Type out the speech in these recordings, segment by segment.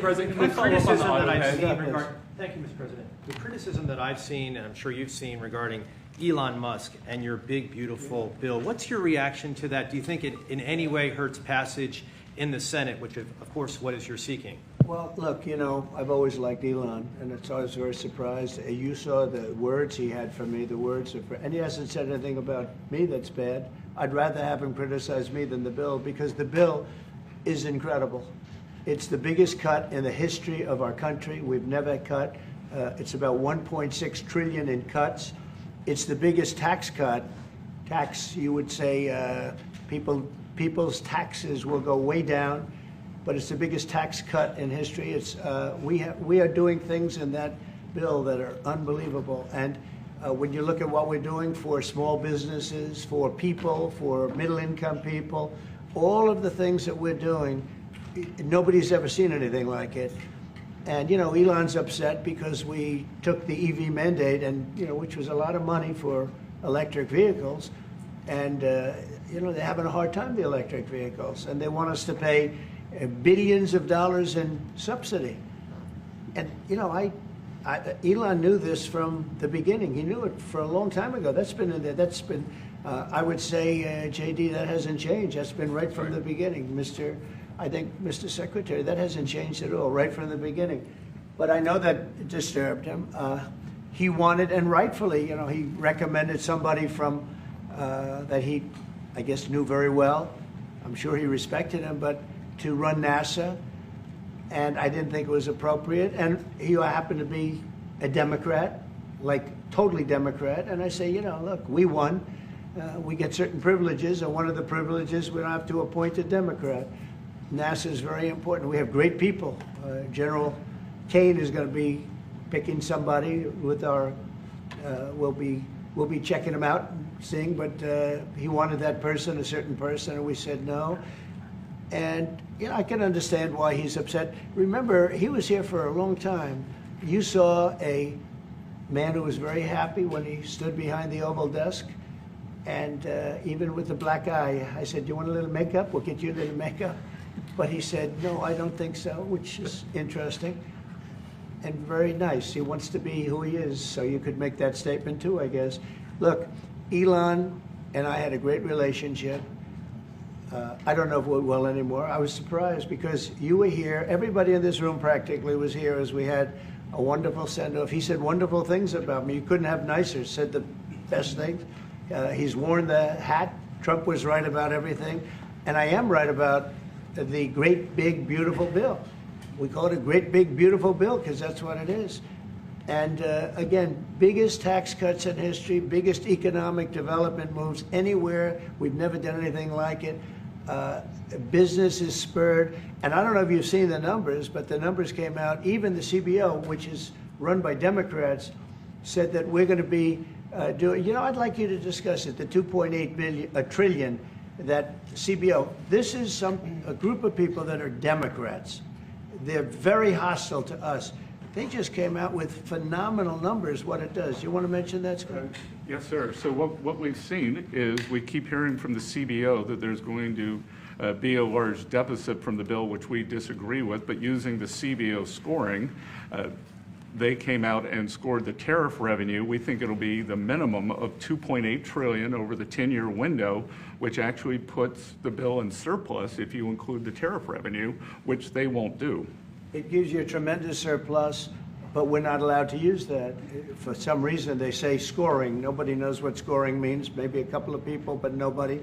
President, can The we follow up on the criticism auto that I've pay? seen regarding, thank you, Mr. President. The criticism that I've seen, and I'm sure you've seen, regarding Elon Musk and your big, beautiful bill, what's your reaction to that? Do you think it in any way hurts passage in the Senate, which, of course, what is you're seeking? Well, look, you know, I've always liked Elon, and it's always very surprised. You saw the words he had for me, the words of, and he hasn't said anything about me that's bad. I'd rather have him criticize me than the bill, because the bill is incredible. It's the biggest cut in the history of our country. We've never cut. It's about 1.6 trillion in cuts. It's the biggest tax cut. You would say, people's taxes will go way down, but it's the biggest tax cut in history. It's we are doing things in that bill that are unbelievable. And when you look at what we're doing for small businesses, for people, for middle-income people, all of the things that we're doing, nobody's ever seen anything like it. And, you know, Elon's upset because we took the EV mandate, and, you know, which was a lot of money for electric vehicles. And, you know, they're having a hard time, the electric vehicles. And they want us to pay billions of dollars in subsidy. And, you know, Elon knew this from the beginning. He knew it for a long time ago. That's been in there. That's been, I would say, J.D., that hasn't changed. That's been right from the beginning, I think, Mr. Secretary, that hasn't changed at all, right from the beginning. But I know that disturbed him. He wanted, and rightfully, you know, he recommended somebody from that he, I guess, knew very well. I'm sure he respected him, but to run NASA, and I didn't think it was appropriate. And he happened to be a Democrat, like totally Democrat. And I say, you know, look, we won. We get certain privileges, and one of the privileges, we don't have to appoint a Democrat. NASA is very important. We have great people. General Kane is going to be picking somebody with our, we'll be checking him out and seeing, but he wanted that person, a certain person, and we said no. And, you know, I can understand why he's upset. Remember, he was here for a long time. You saw a man who was very happy when he stood behind the Oval Desk, and even with the black eye, I said, do you want a little makeup? We'll get you a little makeup. But he said, no, I don't think so, which is interesting and very nice. He wants to be who he is, so you could make that statement too, I guess. Look, Elon and I had a great relationship. I don't know if we're well anymore. I was surprised because you were here. Everybody in this room practically was here as we had a wonderful send-off. He said wonderful things about me. You couldn't have nicer, said the best things. He's worn the hat. Trump was right about everything. And I am right about the great, big, beautiful bill. We call it a great, big, beautiful bill because that's what it is. And again, biggest tax cuts in history, biggest economic development moves anywhere. We've never done anything like it. Business is spurred. And I don't know if you've seen the numbers, but the numbers came out. Even the CBO, which is run by Democrats, said that we're going to be doing, you know, I'd like you to discuss it, the 2.8 trillion, that CBO. This is a group of people that are Democrats. They're very hostile to us. They just came out with phenomenal numbers, what it does. You want to mention that, Scott? Yes, sir. So what we've seen is we keep hearing from the CBO that there's going to be a large deficit from the bill, which we disagree with, but using the CBO scoring, they came out and scored the tariff revenue. We think it'll be the minimum of $2.8 trillion over the 10-year window, which actually puts the bill in surplus if you include the tariff revenue, which they won't do. It gives you a tremendous surplus, but we're not allowed to use that. For some reason, they say scoring. Nobody knows what scoring means. Maybe a couple of people, but nobody.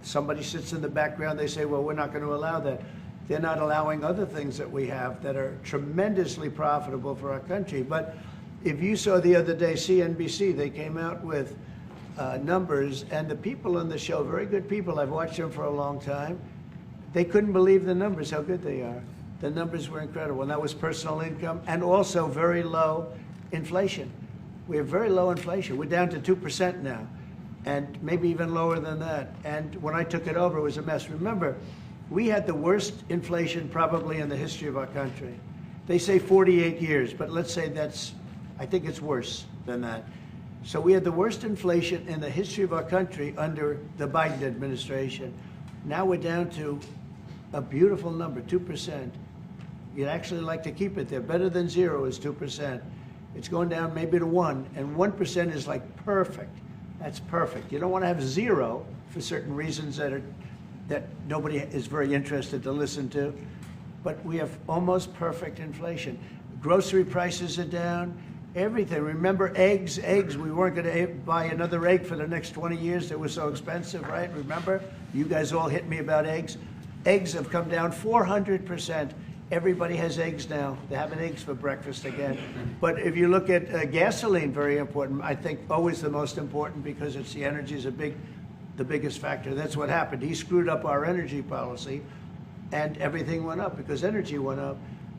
Somebody sits in the background. They say, well, we're not going to allow that. They're not allowing other things that we have that are tremendously profitable for our country. But if you saw the other day, CNBC, they came out with numbers, and the people on the show, very good people, I've watched them for a long time, they couldn't believe the numbers, how good they are. The numbers were incredible, and that was personal income and also very low inflation. We have very low inflation. We're down to 2% now, and maybe even lower than that. And when I took it over, it was a mess. Remember, we had the worst inflation probably in the history of our country. They say 48 years, but let's say I think it's worse than that. So we had the worst inflation in the history of our country under the Biden administration. Now we're down to a beautiful number, 2%. You'd actually like to keep it there. Better than 0 is 2%. It's going down maybe to 1, and 1% is like perfect. That's perfect. You don't want to have 0 for certain reasons that nobody is very interested to listen to. But we have almost perfect inflation. Grocery prices are down. Everything. Remember eggs? Eggs. We weren't going to buy another egg for the next 20 years. They were so expensive, right? Remember? You guys all hit me about eggs. Eggs have come down 400%. Everybody has eggs now. They're having eggs for breakfast again. But if you look at gasoline, very important. I think always the most important because it's the energy is the biggest factor. That's what happened. He screwed up our energy policy, and everything went up because energy went up.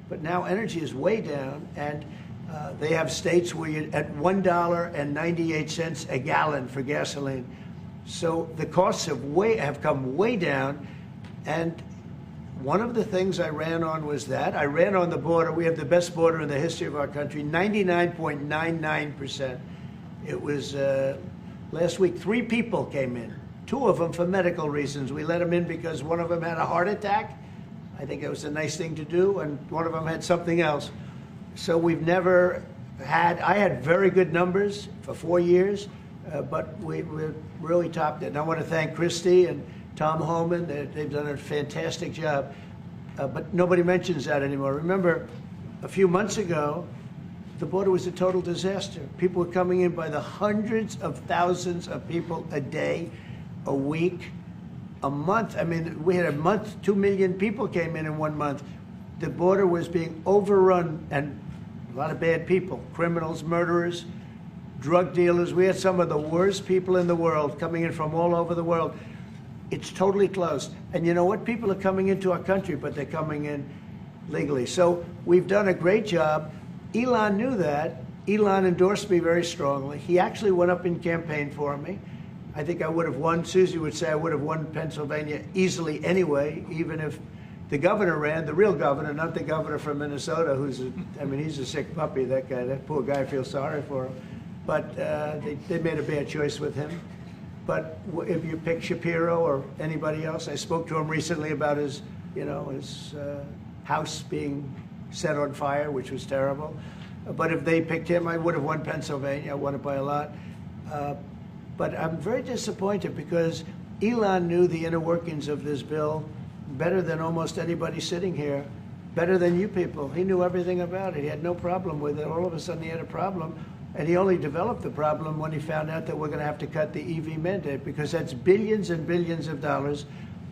But now energy is way down, and they have states where you're at $1.98 a gallon for gasoline. So the costs have come way down, and one of the things I ran on was that. I ran on the border. We have the best border in the history of our country, 99.99%. It was last week, 3 people came in, 2 of them for medical reasons. We let them in because one of them had a heart attack. I think it was a nice thing to do, and one of them had something else. So we've never had, I had very good numbers for 4 years, but we really topped it. And I want to thank Christie and Tom Homan. They've done a fantastic job, but nobody mentions that anymore. Remember, a few months ago, the border was a total disaster. People were coming in by the hundreds of thousands of people a day, a week, a month. I mean, we had a month, 2 million people came in 1 month. The border was being overrun, and a lot of bad people, criminals, murderers, drug dealers. We had some of the worst people in the world coming in from all over the world. It's totally closed. And you know what? People are coming into our country, but they're coming in legally. So we've done a great job. Elon knew that. Elon endorsed me very strongly. He actually went up and campaigned for me. I think I would have won. Susie would say I would have won Pennsylvania easily anyway, even if the governor ran, the real governor, not the governor from Minnesota, he's a sick puppy, that guy. That poor guy, I feel sorry for him. But they made a bad choice with him. But if you pick Shapiro or anybody else, I spoke to him recently about his house being set on fire, which was terrible. But if they picked him, I would have won Pennsylvania. I won it by a lot. But I'm very disappointed because Elon knew the inner workings of this bill better than almost anybody sitting here, better than you people. He knew everything about it. He had no problem with it. All of a sudden he had a problem. And he only developed the problem when he found out that we're going to have to cut the EV mandate, because that's billions and billions of dollars.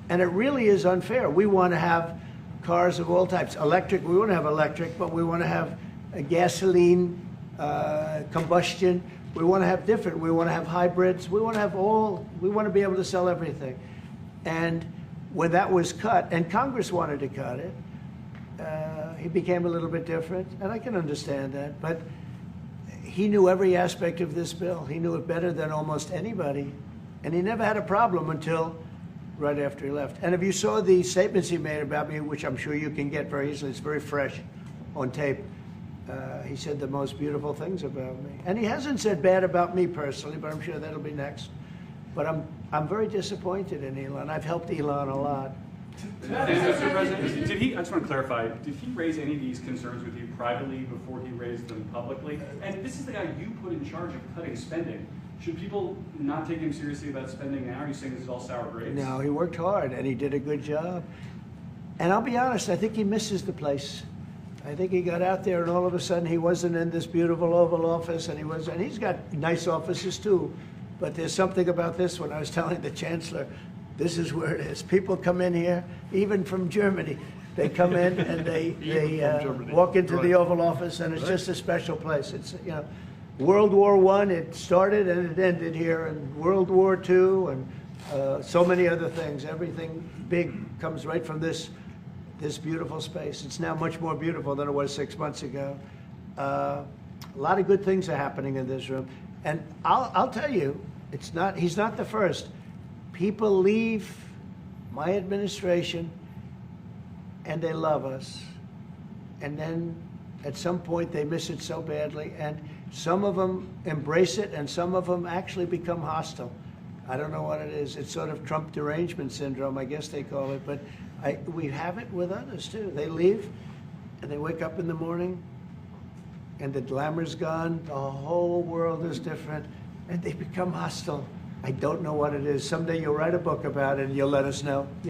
And it really is unfair. We want to have cars of all types. Electric, we want to have electric, but we want to have a gasoline, combustion. We want to have different. We want to have hybrids. We want to have we want to be able to sell everything. And when that was cut, and Congress wanted to cut it, he became a little bit different. And I can understand that. But he knew every aspect of this bill. He knew it better than almost anybody. And he never had a problem until right after he left. And if you saw the statements he made about me, which I'm sure you can get very easily, it's very fresh on tape, he said the most beautiful things about me. And he hasn't said bad about me personally, but I'm sure that'll be next. But I'm very disappointed in Elon. I've helped Elon a lot. Mr. President, I just want to clarify, did he raise any of these concerns with you privately before he raised them publicly? And this is the guy you put in charge of cutting spending. Should people not take him seriously about spending now? Are you saying this is all sour grapes? No, he worked hard, and he did a good job. And I'll be honest, I think he misses the place. I think he got out there, and all of a sudden he wasn't in this beautiful Oval Office, and he's got nice offices too. But there's something about this one. I was telling the Chancellor, this is where it is. People come in here, even from Germany. They come in and they walk into the Oval Office, and it's just a special place. It's, World War I, it started and it ended here, and World War II, and so many other things. Everything big comes right from this beautiful space. It's now much more beautiful than it was 6 months ago. A lot of good things are happening in this room. And I'll tell you, he's not the first. People leave my administration and they love us. And then at some point they miss it so badly. And some of them embrace it and some of them actually become hostile. I don't know what it is. It's sort of Trump derangement syndrome, I guess they call it. But we have it with others too. They leave and they wake up in the morning, and the glamour's gone, the whole world is different, and they become hostile. I don't know what it is. Someday you'll write a book about it, and you'll let us know.